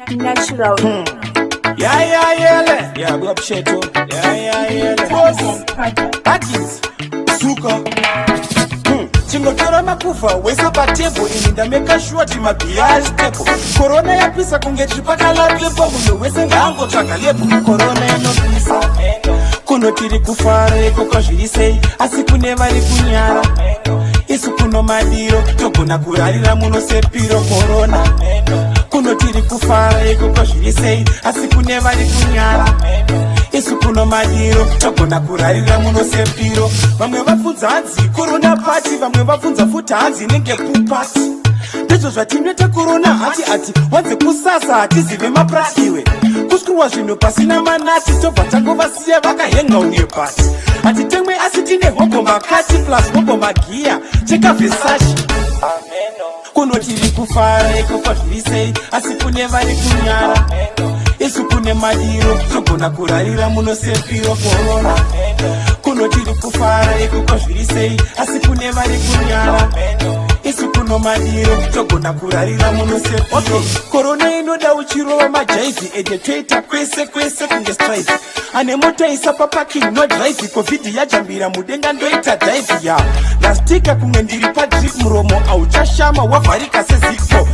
natural. Yeah, Bob Sheto. Agis, Suka. Chingotora makufa wesa patebo ini ndameka sure timabhiya step corona yapisa kunge chipakalapepo munhu wese ngaangotsvaga lepo corona inopisa kuno tiri kufara iko kwazviri sei asi kune vari kunyara isu kuno madiro togona kurarira muno sepiro corona kuno tiri kufara iko kwazviri sei asi kune vari kunyara isu kuno madiro togona kurarira muno sepiro vamwe vapfunza hanzi corona pati vamwe vapfunza futi hanzi inenge pupati ndizvo zvatinoita corona ati wanze kusasa hatizive mapurasiwe kuskurwa zvinhu pasina manati tobva tangovasiya vakahenga uye pati hatitemwe asi tine hombo makati plus hombo magiya cheka vesachi kuno tiri kufara iko kwazviri sei asi kune vari kunyara isu kune madiro togona kurarira muno sepiro corona kuno tiri kufara iko kwazviri sei asi kune vari kunyara isu kuno madiro togona kurarira muno sepiro corona inoda uchirova majaivhi ende toita kwese kunge strive ane mota isapa parking no drive covid yajambira mudenga ndoita dive ya lastika kumwe ndiri padrip muromo auchashama wavharika seziko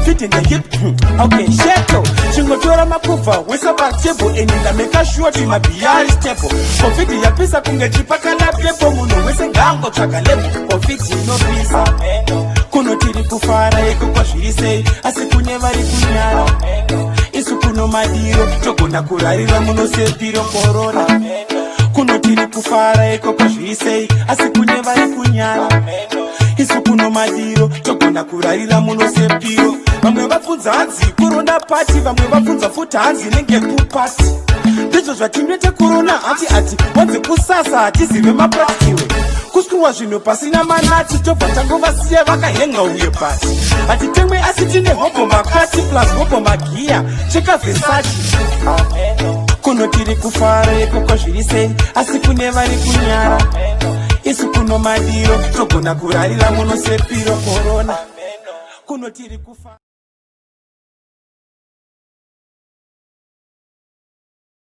fit in the hip okay sheto chingotora makuva wesa patebo eni ndameka sure timabhiya stable covid yapisa kunge chipakalapepo munhu wese ngaangotsvaga lepo covid inopisa kuno tiri kufara iko kwazviri sei asi kune vari kunyara isu kuno madiro togona kurarira muno sepiro corona kuno tiri kufara iko kwazviri sei asi kune vari kunyara isu kuno madiro togona kurarira muno sepiro vamwe vapfunza hanzi corona pati vamwe vapfunza futi hanzi inenge pupati ndizvo zvatinoita corona ati wanze kusasa hatizive mapuratiwe kuskurwa zvinhu pasina manati tobva tangovasiya vakahenga uye pati hatitemwe asi tine hombo makati plus hombo magiya cheka vesachi kuno tiri kufara iko kwazviri sei asi kune vari kunyara isu kuno madiro togona kurarira muno sepiro corona kuno tiri kufara